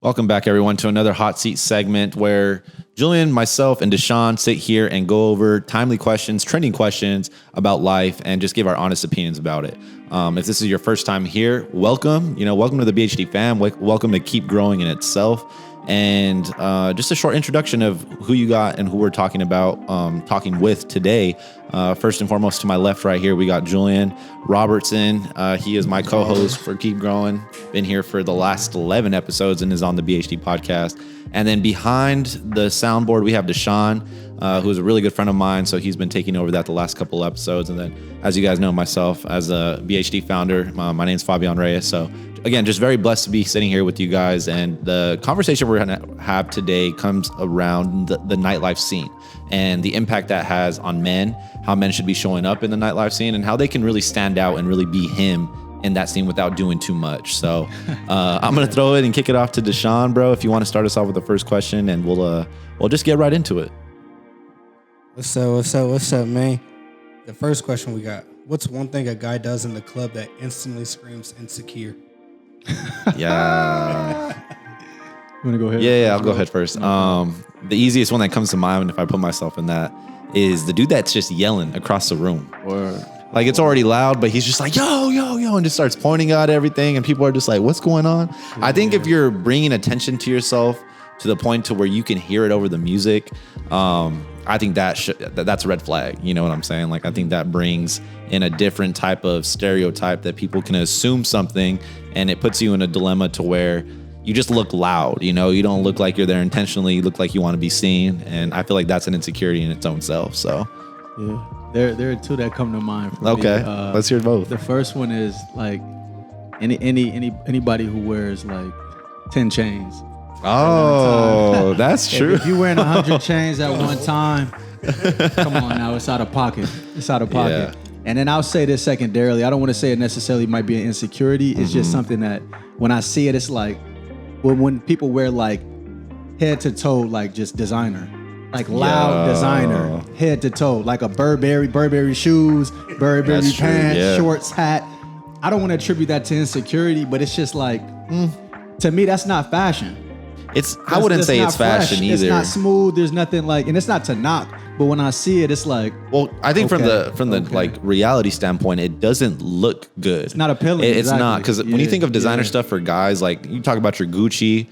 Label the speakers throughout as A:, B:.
A: Welcome back, everyone, to another Hot Seat segment where Julian, myself, and Deshaun sit here and go over timely questions, trending questions about life, and just give our honest opinions about it. If this is your first time here, welcome. Welcome to the BHD fam. Welcome to Keep Growing in itself. And just a short introduction of who you got and who we're talking with today. First and foremost, to my left right here, we got Julian Robertson. He is my co-host for Keep Growing. Been here for the last 11 episodes and is on the BHD podcast. And then behind the soundboard, we have Deshaun, who is a really good friend of mine. So he's been taking over that the last couple episodes. And then, as you guys know, myself as a BHD founder, my name is Fabian Reyes. So again, just very blessed to be sitting here with you guys. And the conversation we're going to have today comes around the nightlife scene and the impact that has on men, how men should be showing up in the nightlife scene, and how they can really stand out and really be him in that scene without doing too much. So I'm going to throw it and kick it off to Deshaun, bro, if you want to start us off with the first question, and we'll just get right into it.
B: What's up, man? The first question we got: what's one thing a guy does in the club that instantly screams insecure?
A: Yeah.
C: You want to go ahead?
A: Yeah, I'll go ahead first. The easiest one that comes to mind, if I put myself in that, is the dude that's just yelling across the room. Like, it's already loud, but he's just like, yo, yo, yo, and just starts pointing out everything, and people are just like, what's going on? Yeah. I think if you're bringing attention to yourself to the point to where you can hear it over the music, I think that's a red flag. You know what I'm saying? Like, I think that brings in a different type of stereotype that people can assume something, and it puts you in a dilemma to where you just look loud. You don't look like you're there intentionally. You look like you want to be seen, and I feel like that's an insecurity in its own self. So,
C: yeah. There are two that come to mind for me.
A: Okay, let's hear both.
C: The first one is like anybody who wears like 10 chains.
A: Oh, that's true.
C: If you're wearing 100 chains at one time, come on now, it's out of pocket. It's out of pocket. Yeah. And then I'll say this secondarily. I don't want to say it necessarily might be an insecurity. It's just something that when I see it, it's like when people wear like head to toe, like just designer. Like loud designer, head to toe, like a Burberry shoes, Burberry pants, shorts, hat. I don't want to attribute that to insecurity, but it's just like, to me, that's not fashion.
A: I wouldn't say it's fashion either.
C: It's not smooth. There's nothing like, and it's not to knock, but when I see it, it's like,
A: well, I think from the like reality standpoint, it doesn't look good.
C: It's not appealing.
A: It's not, because when you think of designer stuff for guys, like you talk about your Gucci,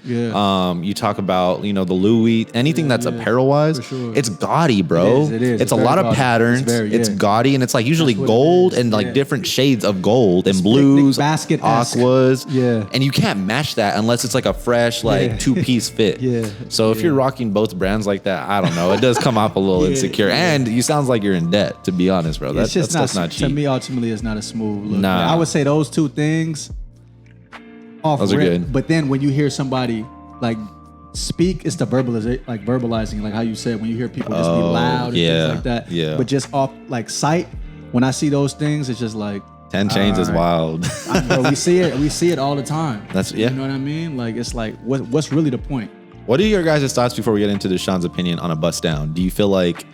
A: you talk about the Louis, anything that's apparel wise, sure. It's gaudy, bro.
C: It is.
A: It's a lot of patterns. It's gaudy, and it's like usually gold and like different shades of gold and blues,
C: basket
A: aquas, and you can't match that unless it's like a fresh like two-piece fit. So if you're rocking both brands like that, I don't know, it does come off a little insecure, and you sounds like you're in debt, to be honest, bro. That's not cheap.
C: To me, ultimately, it's not a smooth look.
A: Nah.
C: I would say those two things
A: those are good.
C: But then when you hear somebody like speak, it's the verbalizing, like how you said, when you hear people just be loud and things like that. Yeah. But just off like sight, when I see those things, it's just like
A: 10 chains is wild.
C: Bro, we see it all the time.
A: You
C: know what I mean? Like, it's like, what's really the point?
A: What are your guys' thoughts before we get into Deshaun's opinion on a bust down? Do you feel like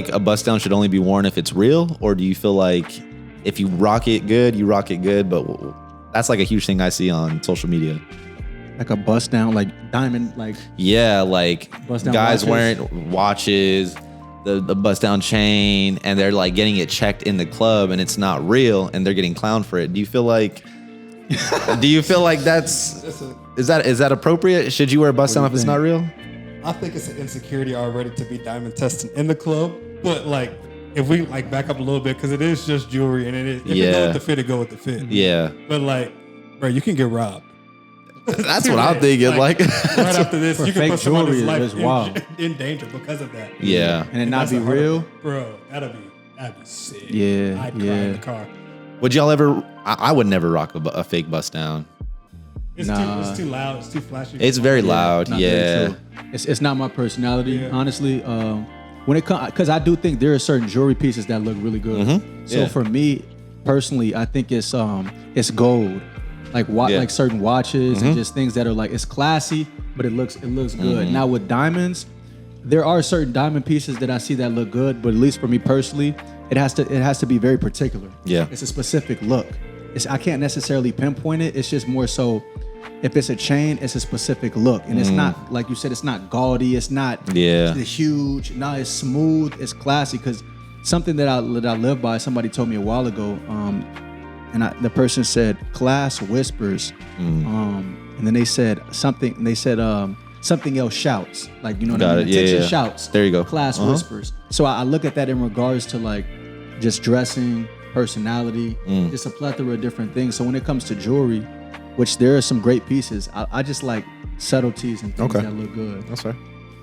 A: a bust down should only be worn if it's real, or do you feel like if you rock it good, you rock it good? But that's like a huge thing I see on social media.
C: Like a bust down, like diamond, like
A: bust down guys watches. Wearing watches, the bust down chain, and they're like getting it checked in the club, and it's not real, and they're getting clowned for it. Do you feel like that's is that appropriate? Should you wear a bust down if it's not real?
B: I think it's an insecurity already to be diamond testing in the club, but like if we like back up a little bit, because it is just jewelry, and if it go with the fit, it go with the fit.
A: Yeah.
B: But like, bro, you can get robbed.
A: That's what I'm thinking. Like
B: right after this, you can put somebody's life in danger because of that.
A: Yeah.
C: And it not be real,
B: bro. That'd be sick.
C: Yeah.
B: I'd cry in the car.
A: Would y'all ever? I would never rock a fake bust down.
B: It's too loud. It's too flashy.
A: It's very loud. Yeah.
C: It's not my personality, honestly. When it comes, because I do think there are certain jewelry pieces that look really good. Mm-hmm. So for me personally, I think it's gold, like certain watches and just things that are like, it's classy, but it looks good. Now with diamonds, there are certain diamond pieces that I see that look good, but at least for me personally, it has to be very particular.
A: Yeah.
C: It's a specific look. I can't necessarily pinpoint it. It's just more so if it's a chain, it's a specific look, and it's not like you said. It's not gaudy. It's not huge. No, it's smooth. It's classy. Because something that I live by. Somebody told me a while ago, and the person said, "Class whispers," and then they said something. And they said something else shouts. Like, you know what I mean? Attention shouts.
A: There you go.
C: Class whispers. So I look at that in regards to like just dressing, personality, just a plethora of different things. So when it comes to jewelry, which there are some great pieces, I just like subtleties and things that look good.
A: That's fair.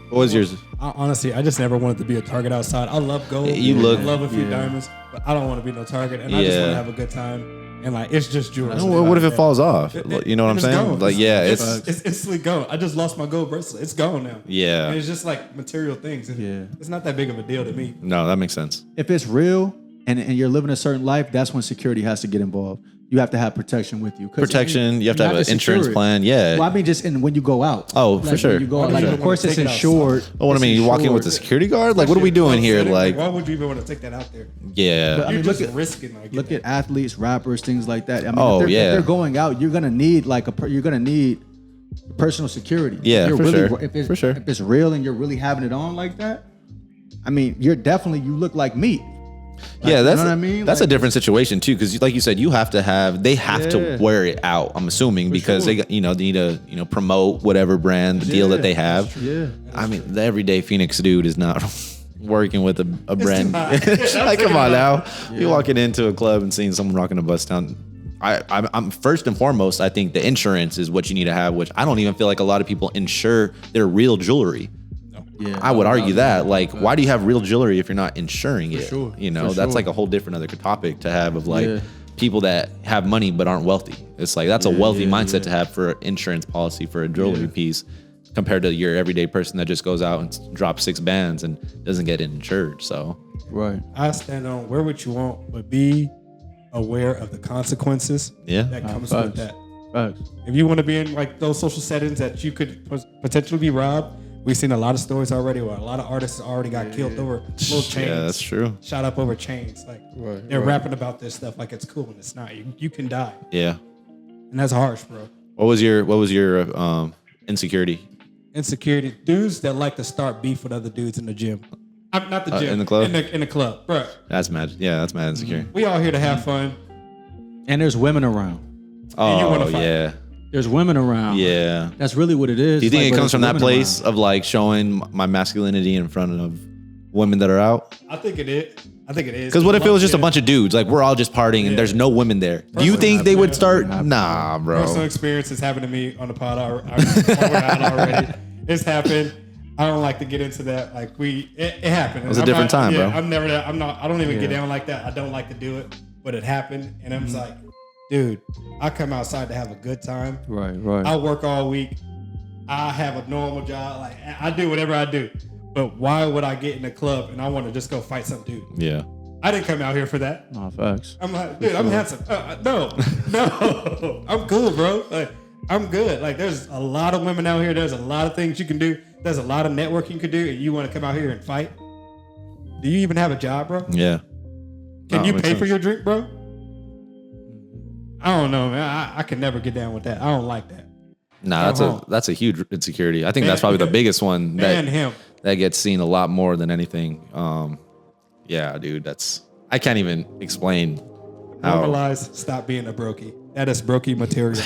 A: What was yours?
B: Honestly, I just never wanted to be a target outside. I love gold.
A: I
B: love a few diamonds, but I don't want to be no target. And I just want to have a good time. And like, it's just jewelry.
A: What if it falls off? You know what I'm saying?
B: Gone.
A: Like,
B: it's instantly gone. I just lost my gold bracelet. It's gone now.
A: Yeah.
B: And it's just like material things. And it's not that big of a deal to me.
A: No, that makes sense.
C: If it's real and you're living a certain life, that's when security has to get involved. You have to have protection with you.
A: Protection. You have to have an insurance plan. Yeah.
C: Well, I mean, just when you go out.
A: Oh, for sure.
C: When you go out, like, of course, it's insured.
A: Oh, what I mean, you walk in with the security guard? Like, what are we doing here? Like,
B: why would you even want to take that out there?
A: Yeah.
C: But, I mean,
B: You're just risking.
C: Look at athletes, rappers, things like that. I mean, if they're going out, you're gonna need personal security.
A: Yeah,
C: if
A: for sure.
C: If it's real and you're really having it on like that, I mean, you look like meat. Like,
A: yeah, that's
C: you know what I mean?
A: That's a different situation too, because like you said, they have to wear it out. I'm assuming because they need to promote whatever brand deal that they have.
C: Yeah,
A: I mean, the everyday Phoenix dude is not working with a brand. Like, come on now, you're walking into a club and seeing someone rocking a bust down. I'm first and foremost, I think the insurance is what you need to have, which I don't even feel like a lot of people insure their real jewelry. Yeah, I would argue that. Like, why do you have real jewelry if you're not insuring it?
B: Sure.
A: That's like a whole different other topic to have of like people that have money but aren't wealthy. It's like that's a wealthy mindset to have for an insurance policy for a jewelry piece compared to your everyday person that just goes out and drops 6 bands and doesn't get insured. So
B: I stand on wear what you want, but be aware of the consequences that comes with that. If you want to be in like those social settings that you could potentially be robbed. We've seen a lot of stories already where a lot of artists already got killed over little chains.
A: Yeah, that's true.
B: Shot up over chains. Like they're rapping about this stuff like it's cool and it's not. You can die.
A: Yeah.
B: And that's harsh, bro.
A: What was your insecurity?
B: Insecurity. Dudes that like to start beef with other dudes in the gym. Not the gym.
A: In the club?
B: In the club, bro.
A: That's mad. Yeah, that's mad insecure.
B: We all here to have fun.
C: And there's women around.
A: Oh, yeah.
C: There's women around.
A: Yeah.
C: That's really what it is.
A: Do you think it comes from that place of like showing my masculinity in front of women that are out?
B: I think it is.
A: Because what if it was just a bunch of dudes? Like, we're all just partying and there's no women there. Do you think they would start? Nah, bro.
B: Personal experience has happened to me on the pod already. It's happened. I don't like to get into that. Like it happened.
A: It was a different time, bro.
B: I don't even get down like that. I don't like to do it, but it happened. And I'm just like, dude, I come outside to have a good time.
C: Right.
B: I work all week. I have a normal job. Like I do whatever I do. But why would I get in a club and I want to just go fight some dude?
A: Yeah.
B: I didn't come out here for that.
C: No, facts.
B: I'm like, dude, I'm handsome. No. I'm cool, bro. Like, I'm good. Like, there's a lot of women out here. There's a lot of things you can do. There's a lot of networking you can do. And you want to come out here and fight? Do you even have a job, bro?
A: Yeah.
B: Can you pay for your drink, bro? I don't know, man. I can never get down with that. I don't like that.
A: Nah, that's a huge insecurity. I think that's probably the biggest one that gets seen a lot more than anything. Yeah, dude, I can't even explain how.
B: Normalize, stop being a brokey. That is brokey material.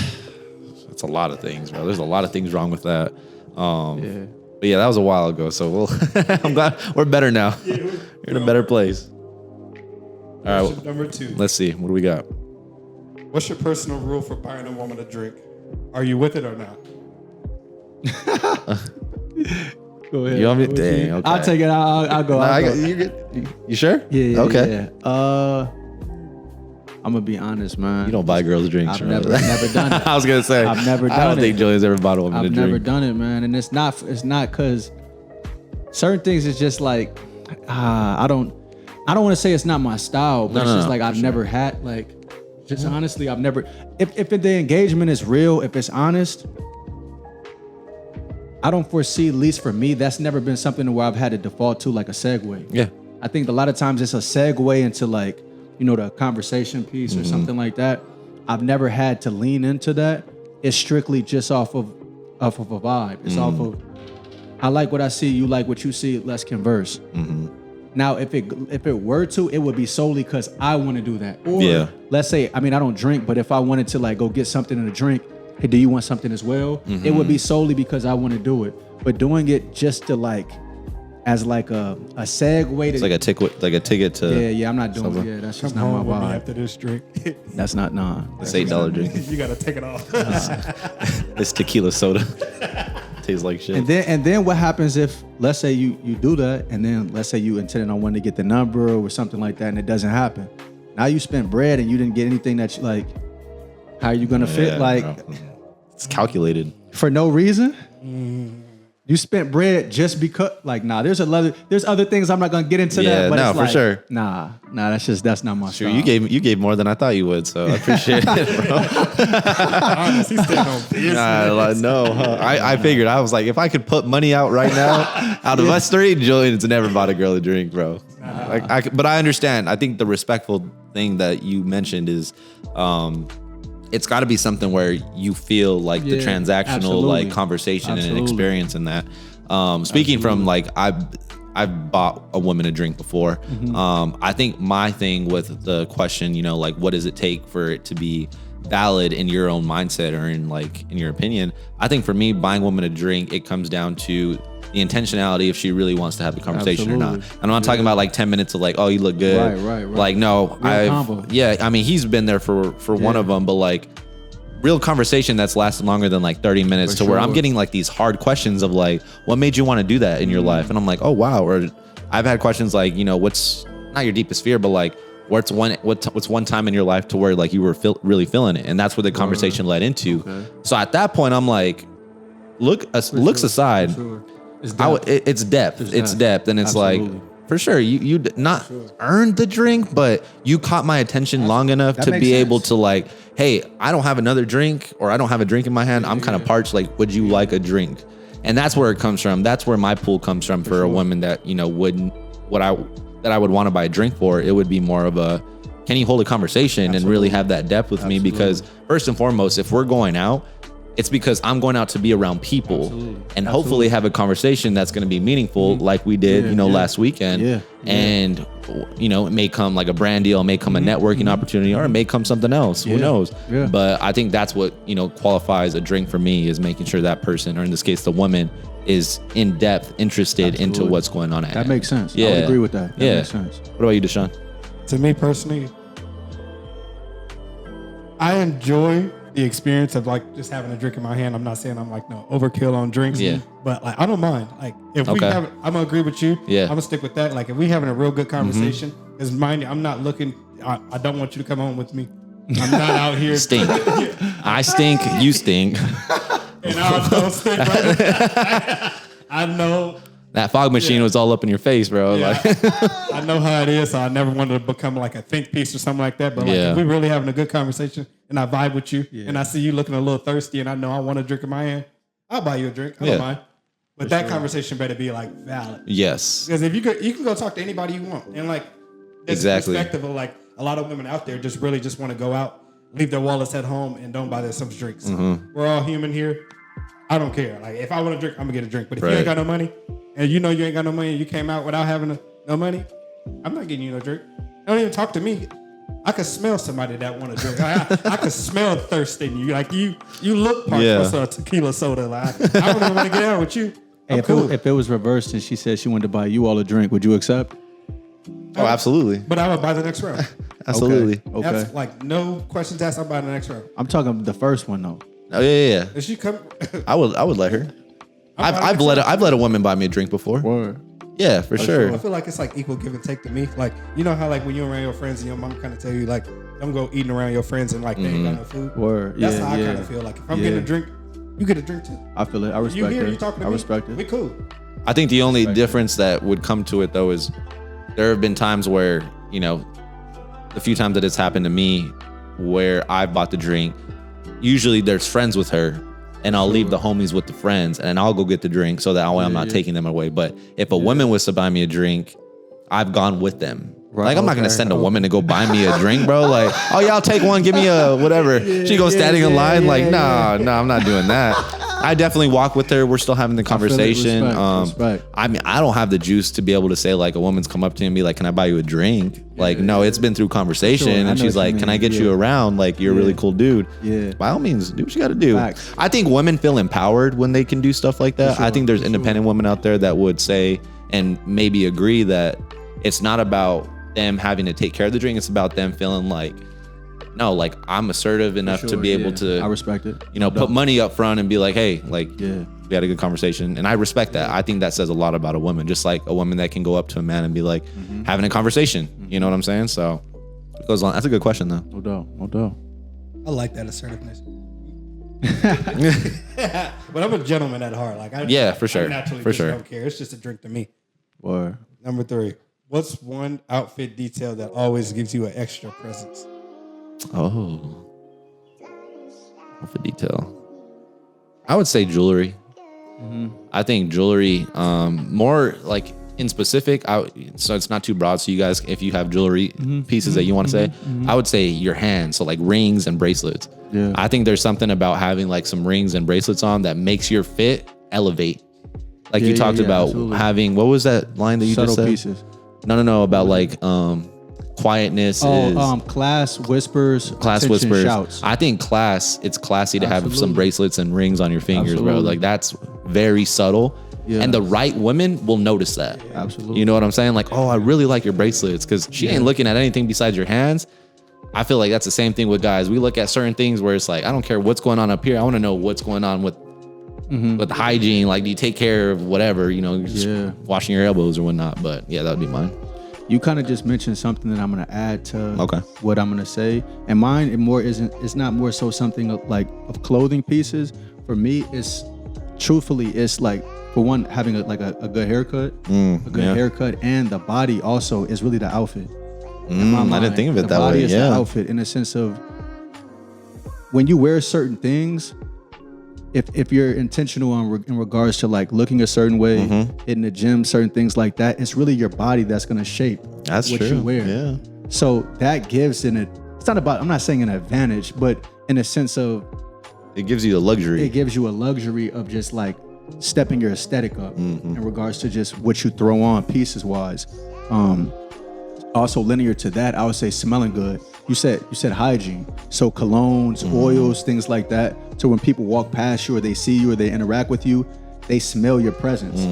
A: It's a lot of things, bro. There's a lot of things wrong with that. But yeah, that was a while ago. So I'm glad we're better now. We're in a better place. All right,
B: number 2.
A: Let's see. What do we got?
B: What's your personal rule for buying a woman a drink? Are you with it or not?
C: Go ahead.
A: You want me? Dang. Okay.
C: I'll take it. I'll go.
A: You good? You sure?
C: Yeah.
A: Okay.
C: Yeah. I'm gonna be honest, man.
A: You don't buy girls drinks.
C: I've never done it.
A: I was gonna say
C: I've never done it.
A: I don't think Julian's ever bought a woman a drink.
C: I've never done it, man. And it's not because certain things is just like I don't want to say it's not my style, but it's just like I've never had like. Just honestly, I've never. If the engagement is real, if it's honest, I don't foresee, at least for me, that's never been something where I've had to default to like a segue.
A: Yeah.
C: I think a lot of times it's a segue into like, the conversation piece or something like that. I've never had to lean into that. it's strictly just off of a vibe. It's off of, I like what I see, you like what you see, let's converse. Now, if it were to, it would be solely because I want to do that. Or let's say, I mean, I don't drink, but if I wanted to like go get something to drink, hey, do you want something as well? It would be solely because I want to do it. But doing it just to like, as like a segue to,
A: it's like a ticket to.
C: Yeah, I'm not doing it. Yeah, that's just
B: Come
C: not my vibe.
B: after this drink.
C: That's not
A: It's $8 drink.
B: You gotta take it off.
A: It's tequila soda. Tastes like shit.
C: And then what happens if, let's say you do that, and then let's say you intended on wanting to get the number or something like that, and it doesn't happen. Now you spent bread and you didn't get anything that you like. How are you gonna fit? Like,
A: it's calculated
C: for no reason. You spent bread just because, like, nah. There's other things I'm not gonna get into that. But
A: no,
C: it's
A: for
C: like,
A: sure.
C: Nah. That's not my
A: Sure,
C: style.
A: you gave more than I thought you would, so I appreciate it, bro.
B: Honestly, he's staying on business.
A: I figured, I was like, if I could put money out right now, out of us three, Julian's never bought a girl a drink, bro. But I understand. I think the respectful thing that you mentioned is, it's got to be something where you feel like the transactional like conversation and experience in that. Speaking from like I've bought a woman a drink before. I think my thing with the question, like what does it take for it to be valid in your own mindset or in your opinion? I think for me, buying a woman a drink, it comes down to the intentionality if she really wants to have the conversation or not. And I'm not talking about like 10 minutes of like, oh, you look good. Right. Like, no, I mean, he's been there for one of them, but like real conversation that's lasted longer than like 30 minutes where I'm getting like these hard questions of like, what made you want to do that in your life? And I'm like, oh, wow. Or I've had questions like, what's not your deepest fear, but like, what's one time in your life to where like you were really feeling it? And that's where the conversation led into. Okay. So at that point, I'm like, looks aside, it's depth. It's depth. And it's Absolutely. Like, for sure, you not earned the drink, but you caught my attention long enough to be able to like, hey, I don't have another drink or I don't have a drink in my hand. I'm kind of parched. Like, would you like a drink? And that's where it comes from. That's where my pull comes from for a woman that, that I would want to buy a drink for. It would be more of a, can you hold a conversation and really have that depth with me? Because first and foremost, if we're going out, it's because I'm going out to be around people and hopefully have a conversation that's going to be meaningful like we did, last weekend. And, it may come like a brand deal, it may come a networking opportunity, or it may come something else. Who knows? But I think that's what, qualifies a drink for me, is making sure that person, or in this case, the woman, is in depth interested into what's going on at hand.
C: That makes sense. I would agree with that. That makes sense.
A: What about you, Deshaun?
B: To me personally, I enjoy the experience of like just having a drink in my hand. I'm not saying I'm like overkill on drinks, but like I don't mind. Like if we have, I'm gonna agree with you. I'm gonna stick with that. Like if we having a real good conversation, because mind you, I'm not looking. I don't want you to come home with me. I'm not out here.
A: Stink. I stink. You stink.
B: And I don't stink. Right? I know.
A: That fog machine was all up in your face, bro.
B: Yeah. Like, I know how it is, so I never wanted to become like a think piece or something like that. But like, if we really having a good conversation and I vibe with you and I see you looking a little thirsty and I know I want a drink in my hand, I'll buy you a drink. I don't mind. But that conversation better be like valid.
A: Yes.
B: Because if you can go talk to anybody you want. And like, there's perspective of like a lot of women out there just really just want to go out, leave their wallets at home and don't buy themselves drinks. We're all human here. I don't care. Like if I want a drink, I'm gonna get a drink. But if you ain't got no money, and you ain't got no money, and you came out without having no money, I'm not getting you no drink. Don't even talk to me. I could smell somebody that want a drink. I could smell thirst in you. Like you look parched for tequila soda. Like I don't even want to get out with you.
C: Hey, if it was reversed and she said she wanted to buy you all a drink, would you accept?
A: Oh, absolutely.
B: But I would buy the next round.
A: Absolutely.
C: Okay.
B: Like no questions asked. I'll buy the next round.
C: I'm talking the first one though.
A: Oh yeah.
B: If she come,
A: I would let her. I've let a woman buy me a drink before.
C: Word.
A: Yeah, for sure.
B: I feel like it's like equal give and take to me. Like you know how like when you're around your friends and your mom kind of tell you like don't go eating around your friends and like they ain't got no food.
C: Word.
B: That's how I kind of feel. Like if I'm getting a drink, you get a drink too.
C: I feel it. I respect it.
B: You talking to me?
C: I respect it.
B: We cool.
A: I think the only difference that would come to it though is there have been times where the few times that it's happened to me where I bought the drink. Usually there's friends with her. And I'll leave the homies with the friends, and I'll go get the drink so that way I'm not taking them away. But if a woman was to buy me a drink, I've gone with them. Right, like, I'm not going to send a woman to go buy me a drink, bro. Like, oh, yeah, I'll take one. Give me a whatever. She goes standing in line. Like, nah, I'm not doing that. I definitely walk with her. We're still having the conversation.
C: Respect.
A: I mean, I don't have the juice to be able to say, like, a woman's come up to me and be like, can I buy you a drink? Like, no, it's been through conversation. Sure, and she's like, can I get you around? Like, you're a really cool dude. Yeah. By all means, do what you got to do. Facts. I think women feel empowered when they can do stuff like that. Sure, I think there's independent women out there that would say and maybe agree that it's not about them having to take care of the drink. It's about them feeling like, no, like, I'm assertive enough to be able to,
C: I respect it.
A: You know, put money up front and be like, hey, like, we had a good conversation. And I respect that. I think that says a lot about a woman, just like a woman that can go up to a man and be like, having a conversation. You know what I'm saying? So it goes on. That's a good question, though.
C: No doubt.
B: I like that assertiveness. But I'm a gentleman at heart. Like,
A: for sure.
B: I naturally don't care. It's just a drink to me.
C: Or
B: Number 3. What's one outfit detail that always gives you an extra presence?
A: Oh, outfit detail. I would say jewelry. I think jewelry, more like in specific. So it's not too broad. So you guys, if you have jewelry pieces that you want to say, I would say your hands. So like rings and bracelets. Yeah. I think there's something about having like some rings and bracelets on that makes your fit elevate. Like you talked about having, what was that line that you just said? Subtle pieces. No, about like quietness
C: class whispers, shouts.
A: I think it's classy to have some bracelets and rings on your fingers, bro. Like that's very subtle. Yeah. And the right woman will notice that.
C: Yeah, absolutely.
A: You know what I'm saying? Like, oh, I really like your bracelets, because she ain't looking at anything besides your hands. I feel like that's the same thing with guys. We look at certain things where it's like, I don't care what's going on up here. I want to know what's going on with hygiene. Like, do you take care of whatever, you know, just washing your elbows or whatnot. But yeah, that would be mine.
C: You kind of just mentioned something that I'm going to add to what I'm going to say. And mine, it's not more so something of clothing pieces. For me, it's like, for one, having a good haircut, haircut, and the body also is really the outfit. I didn't think of it that way. The body is the outfit, in the sense of when you wear certain things, if you're intentional in regards to like looking a certain way, hitting the gym, certain things like that, it's really your body that's going to shape what you wear. Yeah. So that gives it's not about, I'm not saying an advantage, but in a sense of,
A: it gives you a luxury.
C: It gives you a luxury of just like stepping your aesthetic up in regards to just what you throw on pieces wise. Also linear to that, I would say smelling good. You said hygiene. So colognes, oils, things like that. So when people walk past you or they see you or they interact with you, they smell your presence.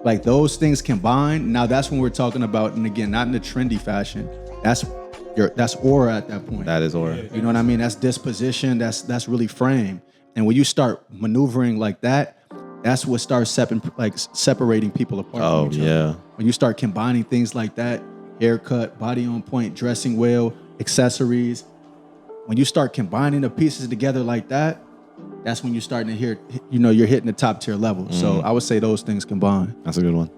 C: Like those things combined. Now that's when we're talking about, and again, not in the trendy fashion. That's aura at that point.
A: That is aura.
C: You know what I mean? That's disposition. That's really frame. And when you start maneuvering like that, that's what starts separating people apart.
A: Oh, from each other.
C: When you start combining things like that, haircut, body on point, dressing well, accessories. When you start combining the pieces together like that, that's when you're starting to hear, you're hitting the top tier level. So I would say those things combined.
A: That's a good one.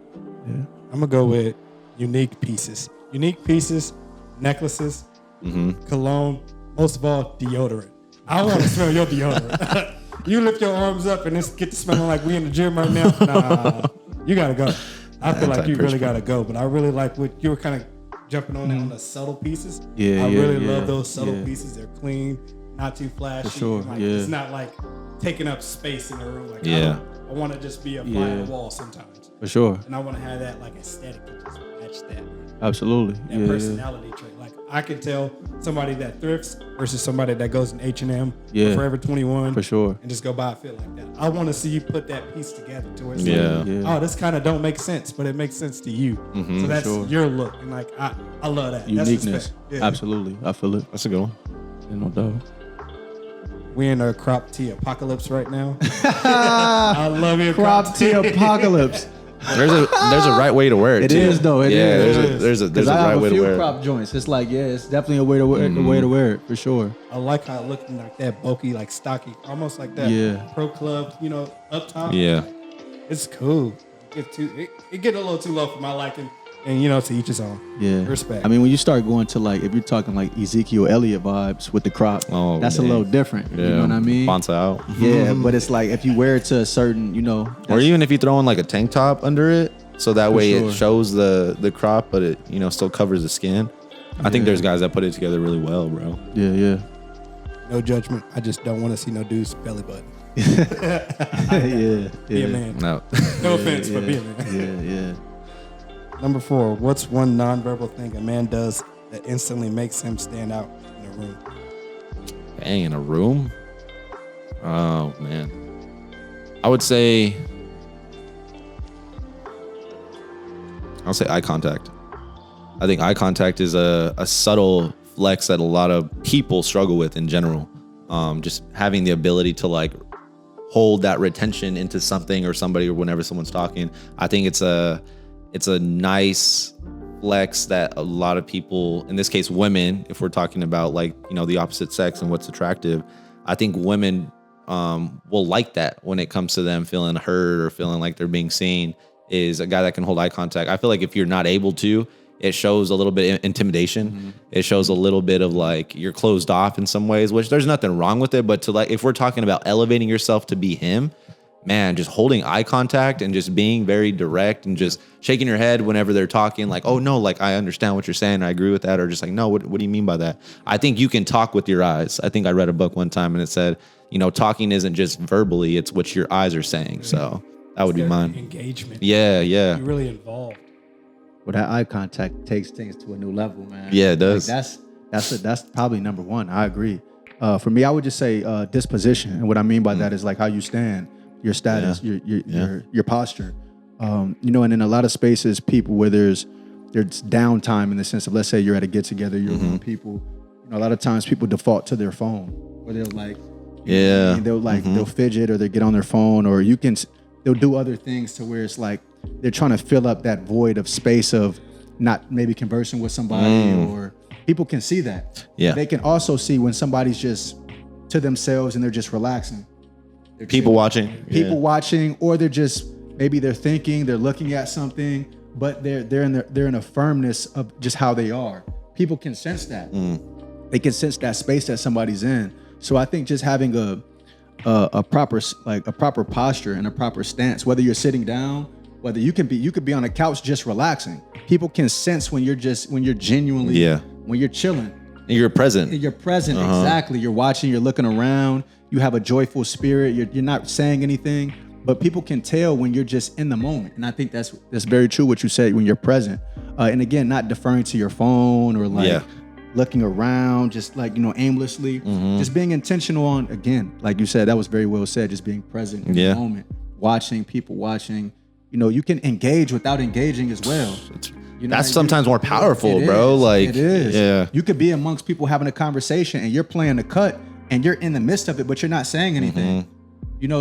B: Yeah. I'm going to go with unique pieces. Unique pieces, necklaces, cologne, most of all, deodorant. I want to smell your deodorant. You lift your arms up and get to smelling like we in the gym right now. Nah, you got to go. I feel like you really got to go. But I really like what you were kind of jumping on the subtle pieces. I really love those subtle pieces. They're clean, not too flashy. For sure. Like, it's not like taking up space in the room. Like, I want to just be a fly on the wall sometimes.
C: For sure.
B: And I want to have that like aesthetic to just match that.
C: Absolutely.
B: That personality trait. Like, I can tell somebody that thrifts versus somebody that goes in H&M or Forever 21.
C: For sure.
B: And just go buy a fit like that. I want to see you put that piece together to where it's like, oh, this kind of don't make sense, but it makes sense to you. So that's your look. And like, I love that.
C: Uniqueness. That's absolutely. I feel it.
A: That's a good one.
C: Yeah, no doubt.
B: We in a crop tee apocalypse right now. I love your
C: crop tee apocalypse.
A: There's a right way to wear it.
C: It
A: too.
C: is though.
A: There's a right way to wear it.
C: I have a few crop joints. It's like it's definitely a way to wear way to wear it for sure.
B: I like how it looks like that bulky, like stocky, almost like that pro club, up top.
A: Yeah,
B: it's cool. It get a little too low for my liking. And to each his own. Yeah. Respect.
C: I mean, when you start going to like, if you're talking like Ezekiel Elliott vibes with the crop, that's a little different. Yeah. You know what I mean?
A: Bonza out.
C: Yeah, but it's like if you wear it to a certain,
A: or even if you throw in like a tank top under it, so that way it shows the crop, but it still covers the skin. I think there's guys that put it together really well, bro.
C: Yeah.
B: No judgment. I just don't want to see no dude's belly button. Be a man. No offense, but be a man.
C: Yeah.
B: Number 4. What's one nonverbal thing a man does that instantly makes him stand out in a room?
A: Dang, in a room? Oh man, I'll say eye contact. I think eye contact is a subtle flex that a lot of people struggle with in general. Just having the ability to like hold that retention into something or somebody or whenever someone's talking. I think it's a nice flex that a lot of people, in this case women, if we're talking about like the opposite sex and what's attractive, I think women will like that when it comes to them feeling heard or feeling like they're being seen, is a guy that can hold eye contact. I feel like if you're not able to, it shows a little bit of intimidation. Mm-hmm. It shows a little bit of like you're closed off in some ways, which there's nothing wrong with it. But to like, if we're talking about elevating yourself to be him, man, just holding eye contact and just being very direct and just shaking your head whenever they're talking, like, oh no, like I understand what you're saying, I agree with that, or just like, no, what do you mean by that? I think you can talk with your eyes. I think I read a book one time and it said, talking isn't just verbally, it's what your eyes are saying. So that would be mine.
B: Engagement.
A: Yeah.
B: You're really involved.
C: Well, that eye contact takes things to a new level, man.
A: Yeah, it does.
C: Like that's probably number one. I agree. For me, I would just say disposition, and what I mean by that is like how you stand, your status, your posture. And in a lot of spaces, people where there's downtime in the sense of, let's say you're at a get together, you're with people. A lot of times people default to their phone, or they'll like, they'll fidget, or they get on their phone, or they'll do other things to where it's like they're trying to fill up that void of space of not maybe conversing with somebody, or people can see that.
A: Yeah.
C: They can also see when somebody's just to themselves and they're just relaxing.
A: People watching, or they're just, maybe they're thinking, they're looking at something, but they're in a firmness of just how they are. People can sense that. They can sense that space that somebody's in. So I think just having a proper posture and a proper stance, whether you're sitting down, whether you could be on a couch just relaxing. People can sense when you're genuinely, when you're chilling. And you're present.
C: Exactly. You're watching, you're looking around, you have a joyful spirit, you're not saying anything, but people can tell when you're just in the moment. And I think that's very true what you said, when you're present. And again, not deferring to your phone or like looking around, just like, aimlessly, just being intentional on, again, like you said, that was very well said, just being present in the moment, watching, people watching. You can engage without engaging as well.
A: That's sometimes more powerful, bro. Like,
C: it is.
A: Yeah.
C: You could be amongst people having a conversation and you're playing the cut and you're in the midst of it, but you're not saying anything.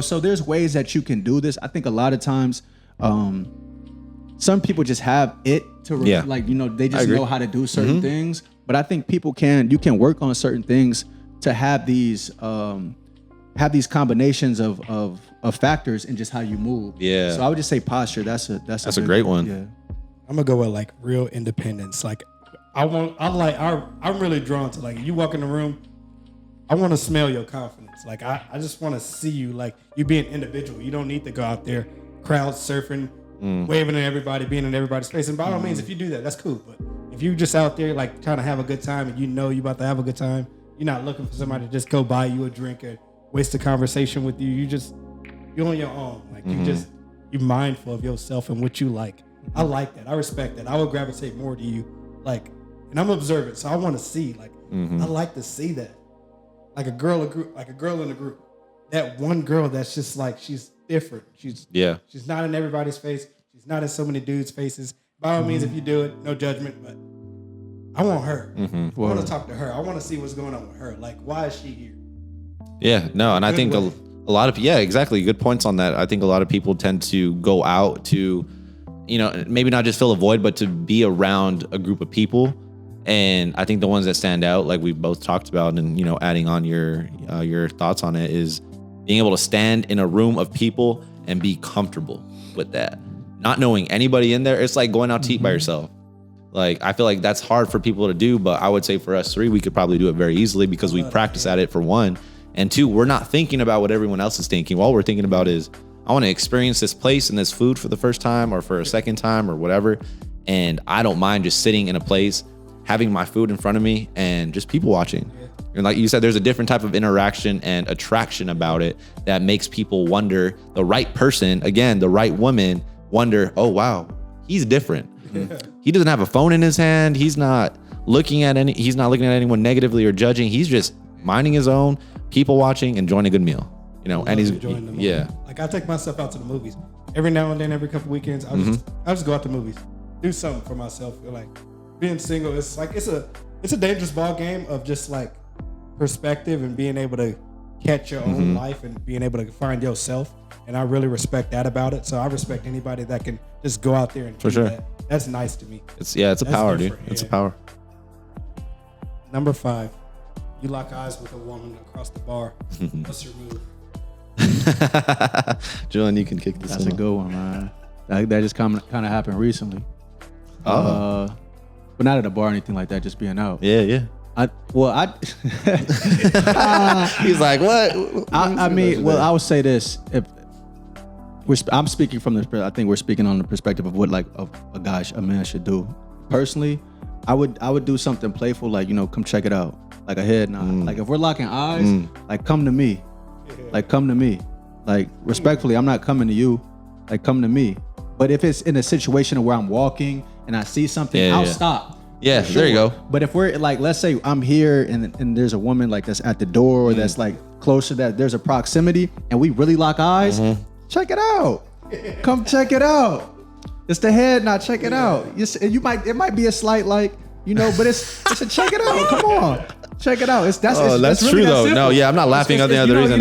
C: So there's ways that you can do this. I think a lot of times, some people just have it to they just know how to do certain things. But I think you can work on certain things to have these combinations of factors in just how you move. Yeah. So I would just say posture. That's a
A: great one.
C: Yeah.
B: I'm gonna go with like real independence. Like I'm really drawn to, like, you walk in the room, I want to smell your confidence. Like I just want to see you, like, you be an individual. You don't need to go out there crowd surfing, waving at everybody, being in everybody's face. And by all means, if you do that, that's cool. But if you just out there like trying to have a good time and you about to have a good time, you're not looking for somebody to just go buy you a drink or waste a conversation with you. You're on your own. Like you're mindful of yourself and what you like. I like that. I respect that. I would gravitate more to you. Like, and I'm observant, so I want to see. Like, I like to see that. Like a girl in a group. That one girl that's just like, she's different. She's not in everybody's face. She's not in so many dudes' faces. By all means, if you do it, no judgment. But I want her. I want to talk to her. I want to see what's going on with her. Like, why is she here?
A: Yeah, no, and I think a lot of exactly, good points on that. I think a lot of people tend to go out to, maybe not just fill a void, but to be around a group of people. And I think the ones that stand out, like we both talked about, and adding on your thoughts on it, is being able to stand in a room of people and be comfortable with that. Not knowing anybody in there, it's like going out to eat by yourself. Like, I feel like that's hard for people to do, but I would say for us three, we could probably do it very easily because we practice at it, for one. And two, we're not thinking about what everyone else is thinking. All we're thinking about is, I want to experience this place and this food for the first time or for a second time or whatever. And I don't mind just sitting in a place, having my food in front of me and just people watching. And like you said, there's a different type of interaction and attraction about it that makes people wonder, the right person, again, the right woman, wonder, oh, wow, he's different. He doesn't have a phone in his hand. He's not looking at anyone negatively or judging. He's just minding his own, people watching, enjoying a good meal. You know, and he's enjoying the movie.
B: Like I take myself out to the movies every now and then, every couple weekends. I'll just go out to movies, do something for myself. Like being single, it's a dangerous ball game of just like perspective and being able to catch your own life and being able to find yourself. And I really respect that about it. So I respect anybody that can just go out there and do that. That's nice to me.
A: It's a power, dude. It's a power.
B: Number 5, you lock eyes with a woman across the bar. What's your move?
A: Julian, you can kick this.
C: That's a good one, man. That just kind of happened recently. But not at a bar or anything like that. Just being out.
A: Yeah. He's like, what?
C: I mean, I would say this. I'm speaking from I think we're speaking on the perspective of what like a man should do. Personally, I would do something playful, like, you know, come check it out, like a head nod. Like if we're locking eyes, like come to me, like respectfully. I'm not coming to you, like come to me. But if it's in a situation where I'm walking and I see something, I'll stop.
A: Yeah, sure. There you go.
C: But if we're like, let's say I'm here and there's a woman like that's at the door or that's like closer, that there's a proximity and we really lock eyes, check it out. Come check it out. It's the head nod. Check it out. It might be a slight like, you know, but it's a check it out. Come on. Check it out. That's really
A: true though.
C: simple.
A: No, yeah, I'm not laughing at the other reason.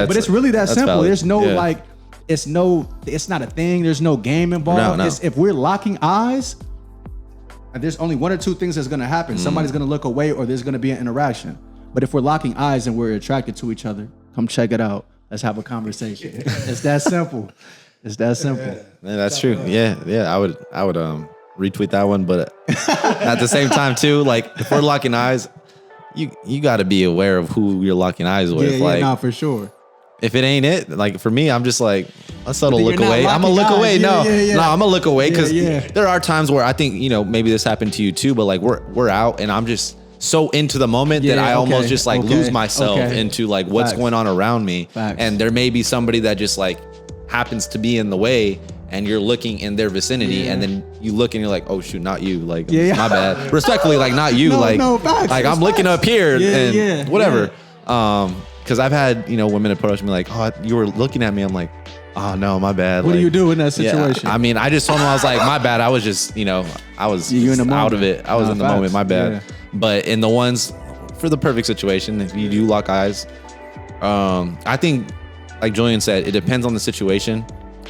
C: But it's really that simple.
A: Valid.
C: There's no like, it's not a thing. There's no game involved.
A: No.
C: If we're locking eyes, there's only one or two things that's gonna happen. Somebody's gonna look away or there's gonna be an interaction. But if we're locking eyes and we're attracted to each other, come check it out. Let's have a conversation. It's that simple. It's that simple.
A: Yeah, that's true. Yeah. I would retweet that one, but at the same time too, like if we're locking eyes, you got to be aware of who you're locking eyes with.
C: Yeah, for sure.
A: If it ain't it, like for me, I'm just like a subtle look away. I'm gonna look away. No, I'm gonna look away because there are times where I think, you know, maybe this happened to you too, but like we're out and I'm just so into the moment that I almost just like lose myself into like what's going on around me. And there may be somebody that just like happens to be in the way and you're looking in their vicinity and then you look and you're like, oh shoot, not you. Like, my bad. Respectfully, like not you. Like I'm looking up here and whatever. Because I've had, you know, women approach me like, oh, you were looking at me. I'm like, oh no, my bad.
C: What do you do in that situation?
A: I mean, I just told them, I was like, my bad. I was just, you know, I was out of it. I was in the moment. My bad. Yeah. But in the ones for the perfect situation, if you do lock eyes, I think, like Julian said, it depends on the situation.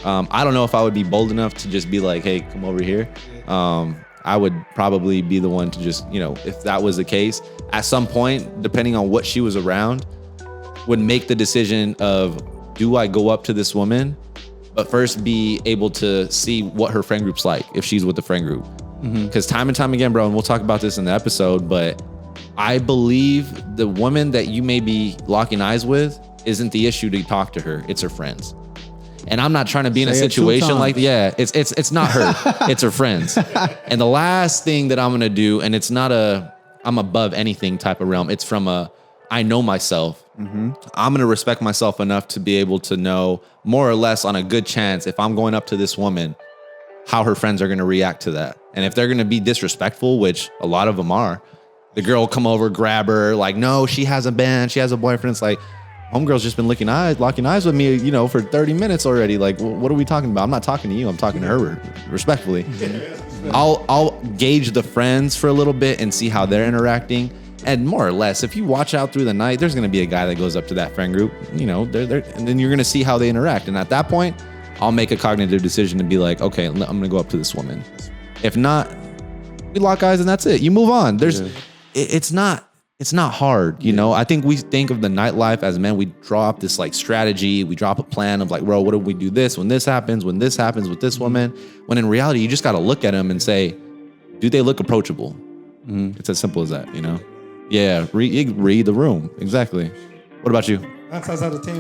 A: I don't know if I would be bold enough to just be like, hey, come over here. I would probably be the one to just, you know, if that was the case, at some point, depending on what she was around, would make the decision of, do I go up to this woman, but first be able to see what her friend group's like if she's with the friend group. Because time and time again, bro, and we'll talk about this in the episode, but I believe the woman that you may be locking eyes with isn't the issue to talk to her, it's her friends. And I'm not trying to be in a situation like, it's not her, it's her friends. And the last thing that I'm gonna do, and it's not I'm above anything type of realm, it's from I know myself. I'm going to respect myself enough to be able to know more or less on a good chance if I'm going up to this woman, how her friends are going to react to that. And if they're going to be disrespectful, which a lot of them are, the girl will come over, grab her, like, no, she has a band, she has a boyfriend. It's like, homegirl's just been locking eyes with me, you know, for 30 minutes already. Like, what are we talking about? I'm not talking to you. I'm talking to her respectfully. I'll gauge the friends for a little bit and see how they're interacting. And more or less, if you watch out through the night, there's going to be a guy that goes up to that friend group, you know, and then you're going to see how they interact. And at that point, I'll make a cognitive decision to be like, okay, I'm going to go up to this woman. If not, we lock eyes and that's it. You move on. It's not hard. You know, I think we think of the nightlife as men, we draw up this like strategy. We drop a plan of like, bro, what if we do this when this happens with this woman? When in reality, you just got to look at them and say, do they look approachable? It's as simple as that, you know? Yeah, read the room. Exactly. What about you?
B: 9 times out of 10,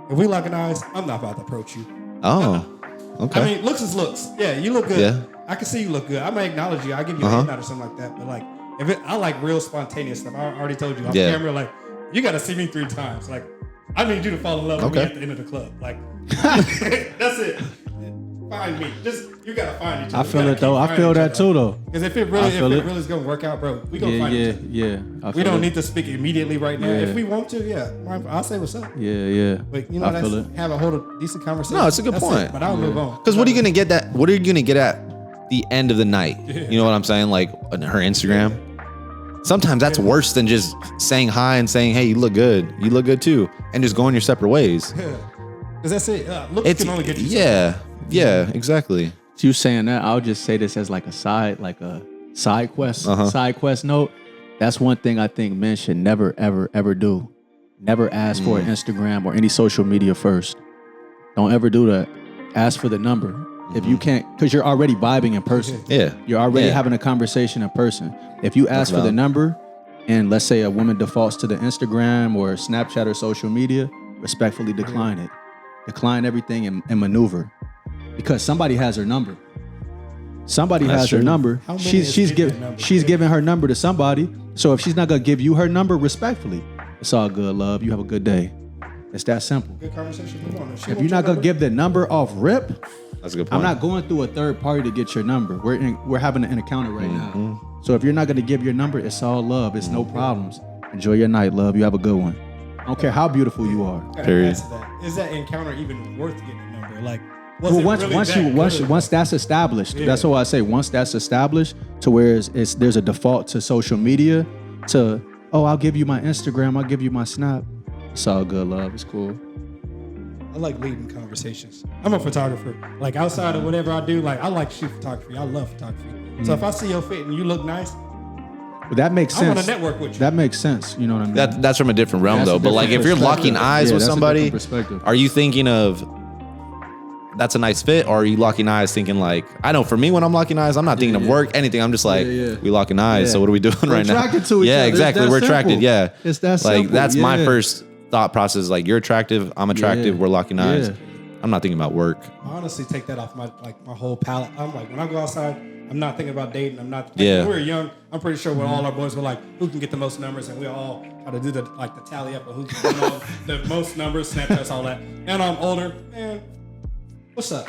B: If we locking eyes, I'm not about to approach you.
A: Oh, okay.
B: I mean, looks is looks. Yeah, you look good.
A: Yeah.
B: I can see you look good. I may acknowledge you. I'll give you a hand nod or something like that. But like, I like real spontaneous stuff. I already told you on camera, like, you got to see me 3 times. Like, I need you to fall in love with me at the end of the club. Like, that's it. Find me. You got to find each other.
C: I feel it, though. I feel that, too, though.
B: Because if it really is going to work out, bro, we going to find each other.
C: Yeah.
B: We don't need to speak immediately right now. If we want to, I'll say what's up.
C: Yeah.
B: But, you know, have a whole decent conversation.
A: No, it's a good point.
B: But I'll move on.
A: Because what are you going to get at the end of the night? You know what I'm saying? Like, on her Instagram. Sometimes that's worse than just saying hi and saying, hey, you look good. You look good too. And just going your separate ways.
B: Because that's it. Looks can only get you
A: Yeah, exactly.
C: You saying that, I'll just say this as like a side quest, side quest note. That's one thing I think men should never, ever, ever do. Never ask for an Instagram or any social media first. Don't ever do that. Ask for the number. If you can't, because you're already vibing in person.
A: Yeah.
C: You're already having a conversation in person. If you ask for the number, and let's say a woman defaults to the Instagram or Snapchat or social media, respectfully decline it. Decline everything and maneuver. Because somebody has her number. Somebody has her number. She's giving her number to somebody. So if she's not gonna give you her number, respectfully, it's all good, love. You have a good day. It's that simple.
B: Good conversation.
C: If you're not gonna give the number off rip,
A: that's a good point.
C: I'm not going through a third party to get your number. We're having an encounter right now. So if you're not gonna give your number, it's all love. It's no problems. Enjoy your night, love. You have a good one. I don't care how beautiful you are.
A: Period.
B: Is that encounter even worth getting a number? Like,
C: once that's established, that's what I say. Once that's established, to where there's a default to social media, to I'll give you my Instagram, I'll give you my Snap. It's all good, love. It's cool.
B: I like leading conversations. I'm a photographer. Like outside of whatever I do, like I like shoot photography. I love photography. So if I see your fit and you look nice,
C: but that makes sense.
B: I want to network with you.
C: That makes sense. You know what I mean?
A: That's from a different realm, though. But like, if you're locking eyes with somebody, are you thinking of that's a nice fit, or are you locking eyes thinking like, I know for me when I'm locking eyes, I'm not thinking of work, anything. I'm just like, we locking eyes. So what are we doing right now?
C: We're attracted to each other.
A: Exactly. We're attracted. Yeah.
C: It's that simple.
A: Like that's my first thought process. Like you're attractive, I'm attractive. We're locking eyes. I'm not thinking about work.
B: I honestly take that off my whole palette. I'm like, when I go outside, I'm not thinking about dating. I'm not. When we were young, I'm pretty sure when all our boys were like, who can get the most numbers, and we all try to do the tally up of who can get the most numbers, Snapchats, all that. And I'm older, man. What's up?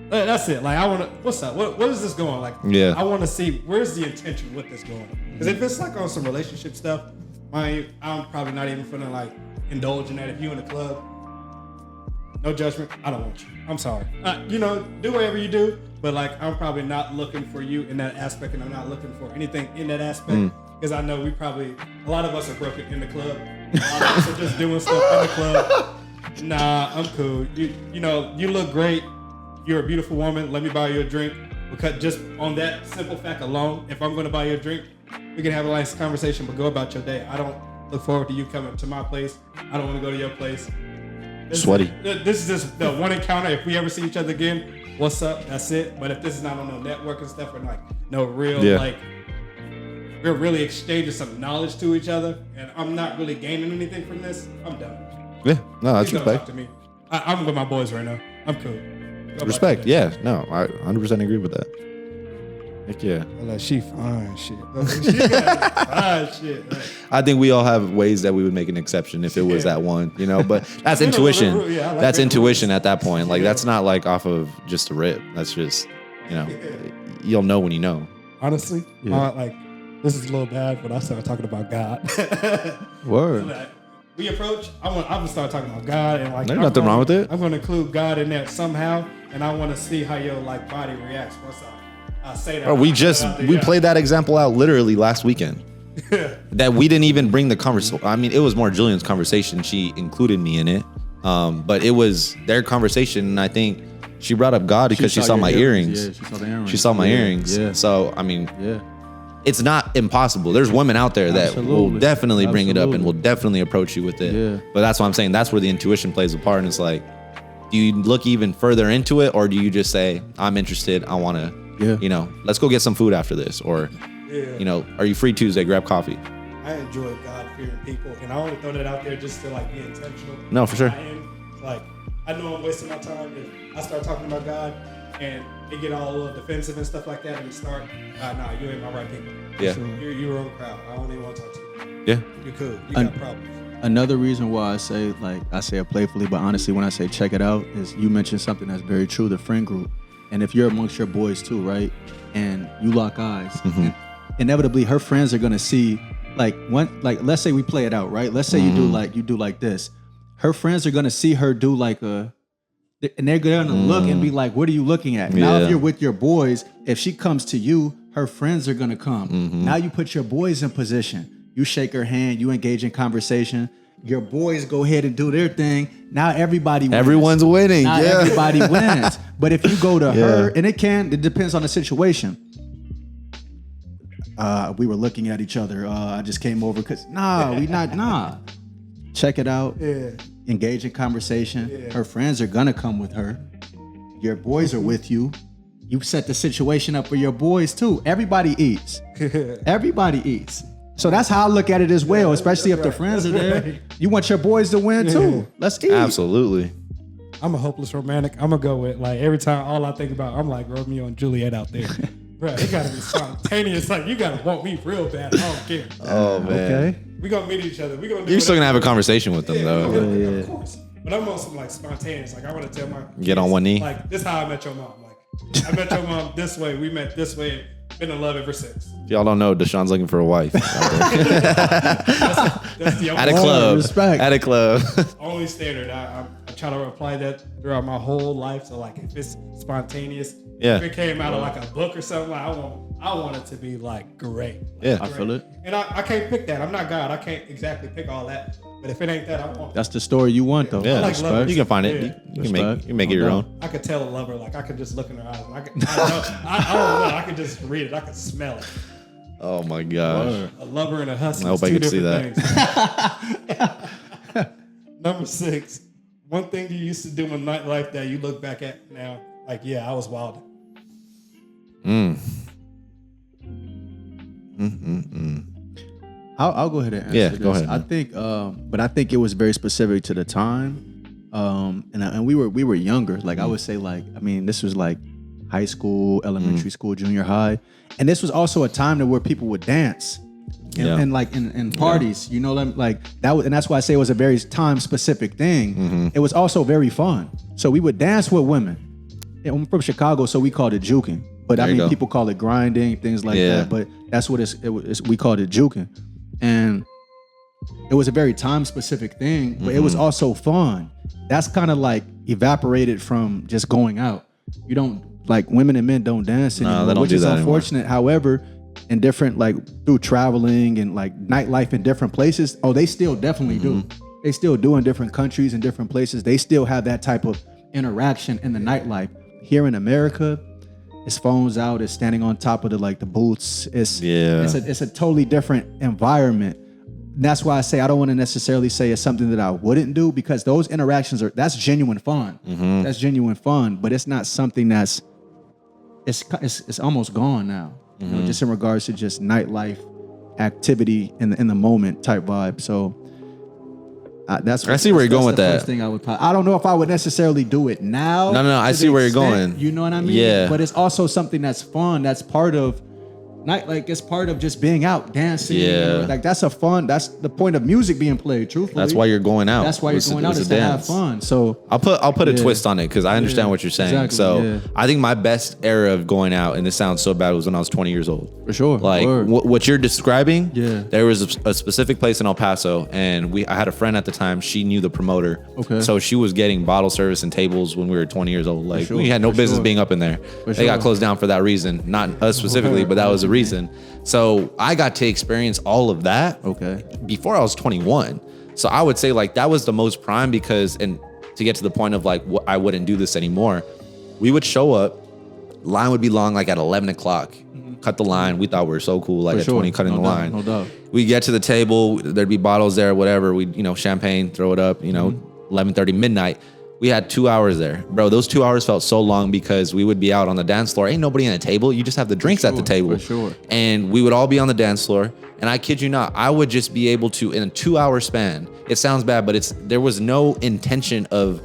B: That's it. Like I want to. What's up? What is this going? Like, I want to see where's the intention with this going. Because if it's like on some relationship stuff, I'm probably not even finna like indulge in that. If you in the club, no judgment. I don't want you. I'm sorry. Do whatever you do. But like, I'm probably not looking for you in that aspect, and I'm not looking for anything in that aspect because I know a lot of us are broken in the club. A lot of us are just doing stuff in the club. Nah, I'm cool. You look great. You're a beautiful woman. Let me buy you a drink. Because just on that simple fact alone, if I'm going to buy you a drink, we can have a nice conversation, but go about your day. I don't look forward to you coming to my place. I don't want to go to your place.
A: Sweaty.
B: This is just the one encounter. If we ever see each other again, what's up? That's it. But if this is not on no network and stuff, or like no real we're really exchanging some knowledge to each other, and I'm not really gaining anything from this, I'm done.
A: Yeah, no, that's
B: respect.
A: respect.
B: Talk to me. I'm with my boys right now. I'm cool.
A: Respect. Yeah, no, I 100% agree with that. Heck yeah.
B: Like she fine shit. She fine shit.
A: I think we all have ways that we would make an exception if it was that one, but that's intuition. That's intuition at that point. Like that's not like off of just a rip. That's just, you'll know when you know.
B: Honestly, this is a little bad, but I started talking about God.
C: Word.
B: So we approach. I'm gonna start talking about God, and
A: there's nothing wrong with it.
B: I'm gonna include God in there somehow, and I want to see how your body reacts once I say that.
A: We played that example out literally last weekend. That we didn't even bring the conversation. I mean, it was more Julian's conversation. She included me in it, but it was their conversation, and I think she brought up God because she saw my earrings.
C: Yeah, she saw the earrings.
A: She saw my earrings. Yeah. So I mean, it's not impossible. There's women out there that will definitely bring it up and will definitely approach you with it. Yeah. But that's what I'm saying. That's where the intuition plays a part. And it's like, do you look even further into it, or do you just say, I'm interested, I want to, let's go get some food after this, or, are you free Tuesday? Grab coffee.
B: I enjoy God-fearing people, and I only throw that out there just to be intentional.
A: No, for sure.
B: Like, I know I'm wasting my time if I start talking about God and they get all a little defensive and stuff like that and start, nah, you ain't my right people.
A: Yeah.
B: You're your own crowd. I don't even want to talk to you.
A: Yeah.
B: You're cool. You got problems.
C: Another reason why I say it playfully, but honestly, when I say check it out, is you mentioned something that's very true, the friend group. And if you're amongst your boys too, right? And you lock eyes, and inevitably her friends are gonna see, let's say we play it out, right? Let's say you do like this. Her friends are gonna see her do like and they're gonna look and be like, what are you looking at?
A: Yeah.
C: Now, if you're with your boys, if she comes to you, her friends are gonna come. Now you put your boys in position. You shake her hand, you engage in conversation. Your boys go ahead and do their thing. Now everybody wins.
A: Everyone's winning.
C: Now everybody wins. But if you go to her, and it depends on the situation. We were looking at each other. I just came over because Check it out.
B: Yeah.
C: Engage in conversation.
B: Yeah.
C: Her friends are gonna come with her. Your boys are with you. You set the situation up for your boys too. Everybody eats. Everybody eats. So that's how I look at it as well, especially if the friends are there. You want your boys to win too. Let's eat.
A: Absolutely.
B: I'm a hopeless romantic. I'm going to go with, like, every time all I think about, I'm like Romeo and Juliet out there. Bro, it got to be spontaneous. Like, you got to want me real bad. I don't care.
A: Oh, man.
C: Okay.
B: We're going to meet each other. We're gonna do
A: You're still going to have a
B: whatever.
A: conversation with them, though.
B: Of course. But I'm on some, like, spontaneous. Like, I want to tell my kids,
A: Get on one knee.
B: like, this is how I met your mom. Like, I met your mom this way. We met this way. Been in love ever since.
A: If y'all don't know, Deshaun's looking for a wife.
B: That's the
A: At a club.
C: Respect.
A: At a club.
B: only standard. I try to apply that throughout my whole life. So, like, if it's spontaneous,
A: Yeah.
B: if it came out of like a book or something, like, I want it to be like great.
A: Yeah.
C: I feel it.
B: And I can't pick that. I'm not God. I can't exactly pick all that. But if it ain't that, I want.
C: That's the story you want though.
A: Yeah.
B: like
C: Respect.
B: lovers.
A: You can find it.
B: Yeah.
A: You can make it
C: No
A: your
C: doubt.
A: own.
B: I could tell a lover, like I could just look in her eyes. And I don't know. I could just read it. I could smell it.
A: Oh, my gosh.
B: A lover and a husky.
A: I hope I
B: two
A: could see
B: different things. Number 6. One thing you used to do in nightlife that you look back at now, like, yeah, I was wild.
C: I'll go ahead and answer
A: Yeah,
C: this.
A: go ahead,
C: I
A: man.
C: think, but I think it was very specific to the time, and we were younger. Like I would say, this was like high school, elementary school, junior high, and this was also a time where people would dance. And like in parties, you know, like that was, and that's why I say it was a very time specific thing. It was also very fun. So we would dance with women. And I'm from Chicago, so we called it juking. But
A: There you go.
C: people call it grinding, things like that. But that's what we called it juking. And it was a very time specific thing, but it was also fun. That's kind of like evaporated from just going out. You don't, like, women and men don't dance anymore,
A: they don't
C: which
A: do
C: is
A: that anymore.
C: unfortunate. However, in different, like through traveling and like nightlife in different places, they still definitely do. They still do in different countries and different places. They still have that type of interaction in the nightlife. Here in America, it's phones out, it's standing on top of the booths. It's a totally different environment. And that's why I say I don't want to necessarily say it's something that I wouldn't do, because those interactions that's genuine fun. That's genuine fun, but it's not something that's it's almost gone now. You know, just in regards to just nightlife activity in the moment type vibe. So I
A: see where you're going with
C: the
A: that.
C: First thing I don't know if I would necessarily do it now.
A: No, I
C: to
A: see
C: the
A: where you're
C: extent,
A: going.
C: You know what I mean?
A: Yeah.
C: But it's also something that's fun. That's part of it's part of just being out dancing.
A: Yeah.
C: You know, like that's the point of music being played. Truthfully,
A: That's why you're going out.
C: That's why you're going out is to have fun. So
A: I'll put a twist on it because I understand what you're saying.
C: Exactly,
A: So
C: yeah.
A: I think my best era of going out, and this sounds so bad, was when I was 20 years old.
C: for sure,
A: Like
C: word.
A: what you're describing,
C: Yeah.
A: there was a specific place in El Paso, and I had a friend at the time. She knew the promoter,
C: Okay.
A: so she was getting bottle service and tables when we were 20 years old. Like
C: sure,
A: we had no
C: for
A: business
C: sure.
A: being up in there. They
C: sure.
A: got closed down for that reason, not us specifically, but that was the reason. So I got to experience all of that
C: Okay.
A: before I was 21. So I would say like that was the most prime because, and to get to the point of like I wouldn't do this anymore, we would show up, line would be long, like at 11 o'clock, cut the line. We thought we were so cool, like
C: For
A: at
C: sure.
A: 20 cutting
C: No
A: the
C: doubt,
A: line.
C: no doubt.
A: We get to the table, there'd be bottles there, whatever. We, champagne, throw it up, 11:30, midnight. We had 2 hours there. Bro, those 2 hours felt so long because we would be out on the dance floor. Ain't nobody at a table. You just have the drinks at the table.
C: for sure.
A: And we would all be on the dance floor. And I kid you not, I would just be able to, in a 2 hour span, it sounds bad, but there was no intention of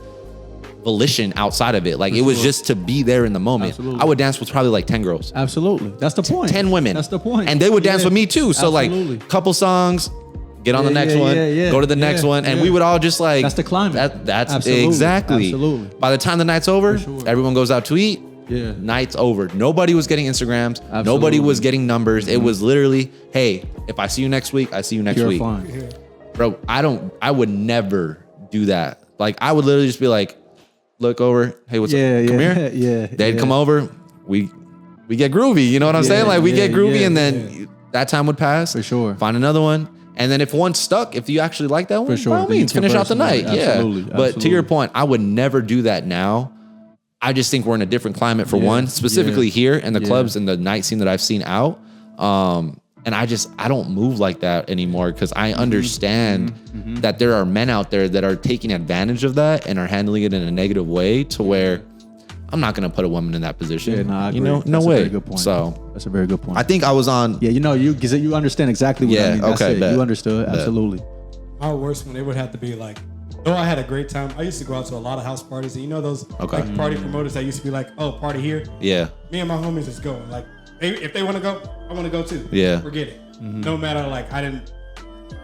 A: volition outside of it. Like, it was just to be there in the moment.
C: Absolutely.
A: I would dance with probably like 10 girls.
C: Absolutely. That's the point.
A: 10 women.
C: That's the point.
A: And they would dance with me too. So
C: Absolutely.
A: like, couple songs, get on the next one, go to the next one. And we would all just like.
C: That's the climate.
A: That's
C: Absolutely.
A: exactly.
C: Absolutely.
A: By the time the night's over, everyone goes out to eat.
C: Yeah.
A: Night's over. Nobody was getting Instagrams.
C: Absolutely.
A: Nobody was getting numbers. It was literally, hey, if I see you next week, I see you next week.
C: Fine.
A: Bro, I would never do that. Like, I would literally just be like, look over, hey, what's up? Come here. They'd come over. We get groovy. You know what I'm saying? Like, we get groovy, and then that time would pass.
C: For sure.
A: Find another one. And then if one stuck, if you actually like that one,
C: For sure.
A: by all means, finish out the night.
C: Absolutely.
A: But to your point, I would never do that now. I just think we're in a different climate for one, specifically here in the clubs and the night scene that I've seen out. And I don't move like that anymore, because I understand that there are men out there that are taking advantage of that and are handling it in a negative way, to where I'm not going to put a woman in that position.
C: Yeah, no, I agree.
A: No
C: That's
A: way.
C: A very good point.
A: So
C: that's a very good point.
A: I think I was on.
C: Yeah, you understand exactly what I mean. That's
A: okay,
C: it.
A: bet.
C: You understood.
A: Bet.
C: Absolutely.
B: My worst one, it would have to be like, though I had a great time. I used to go out to a lot of house parties, and you know those like party promoters that used to be like, oh, party here.
A: Yeah.
B: Me and my homies is going. Like, if they want to go, I want to go too.
A: Yeah.
B: Forget it. No matter, like, I didn't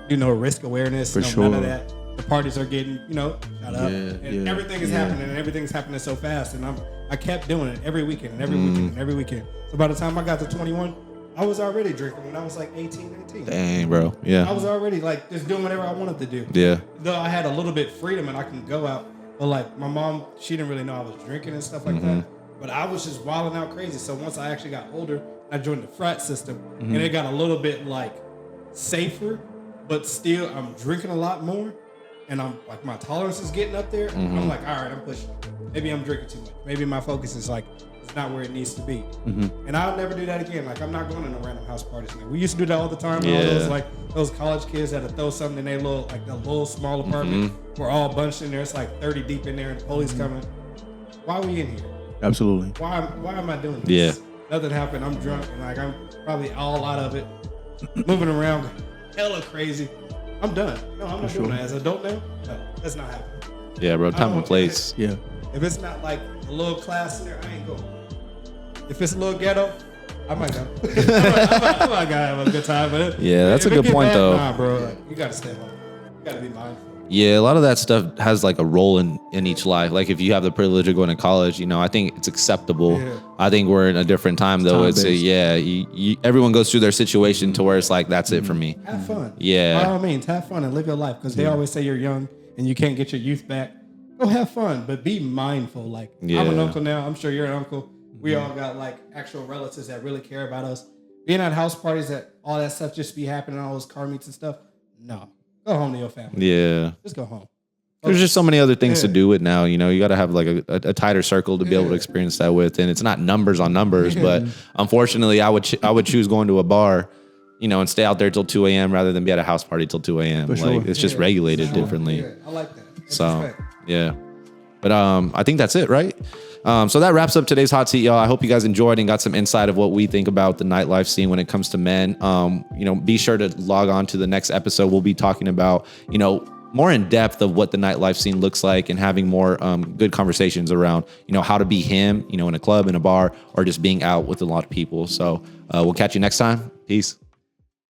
B: do no risk awareness.
C: For
B: none
C: sure.
B: of that. The parties are getting, shut up. And everything is happening, and everything's happening so fast. And I kept doing it every weekend and every weekend and every weekend. So by the time I got to 21, I was already drinking when I was like 18, 19.
A: Dang, bro. Yeah.
B: I was already like just doing whatever I wanted to do.
A: Yeah.
B: Though I had a little bit freedom and I can go out. But like my mom, she didn't really know I was drinking and stuff like that. But I was just wilding out crazy. So once I actually got older, I joined the frat system, and it got a little bit like safer, but still I'm drinking a lot more, and I'm like, my tolerance is getting up there. I'm like, all right, I'm pushing. Maybe I'm drinking too much. Maybe my focus is like, it's not where it needs to be. And I'll never do that again. Like, I'm not going to no random house parties. Like, we used to do that all the time. All those like those college kids that would throw something in their little small apartment. We're all bunched in there. It's like 30 deep in there, and the police coming. Why are we in here?
C: Absolutely.
B: Why am I doing this?
A: Yeah.
B: Nothing happened. I'm drunk, and like I'm probably all out of it, moving around, hella crazy. I'm done. No, I'm not doing that. As an adult now, no, that's not happening.
A: Yeah, bro. Time and place.
C: Yeah.
B: If it's not like a little class in there, I ain't going. If it's a little ghetto, I might go. I might gotta have a good time. But
A: That's a
B: if it
A: good
B: get
A: point,
B: bad,
A: though.
B: Nah, bro, like, you gotta stay home. You gotta be mindful.
A: Yeah, a lot of that stuff has like a role in each life. Like, if you have the privilege of going to college, I think it's acceptable.
B: Yeah.
A: I think we're in a different time, though. Everyone goes through their situation to where it's like, that's it for me.
B: Have fun.
A: Yeah.
B: By all means, have fun and live your life, because they always say you're young and you can't get your youth back. Go have fun, but be mindful. Like, I'm an uncle now. I'm sure you're an uncle. We all got like actual relatives that really care about us. Being at house parties, that all that stuff just be happening, all those car meets and stuff. No, go home to your family.
A: Yeah.
B: Just go home.
A: There's just so many other things to do it now. You got to have like a tighter circle to be able to experience that with. And it's not numbers on numbers, but unfortunately I would choose going to a bar, and stay out there till 2 a.m. rather than be at a house party till 2 a.m. Like, it's just regulated differently.
B: Yeah, I like that. That's
A: So,
B: respect.
A: yeah. But I think that's it, right? So that wraps up today's hot seat, y'all. I hope you guys enjoyed and got some insight of what we think about the nightlife scene when it comes to men. Be sure to log on to the next episode. We'll be talking about, more in depth of what the nightlife scene looks like, and having more good conversations around, how to be him, in a club, in a bar, or just being out with a lot of people. So we'll catch you next time. Peace.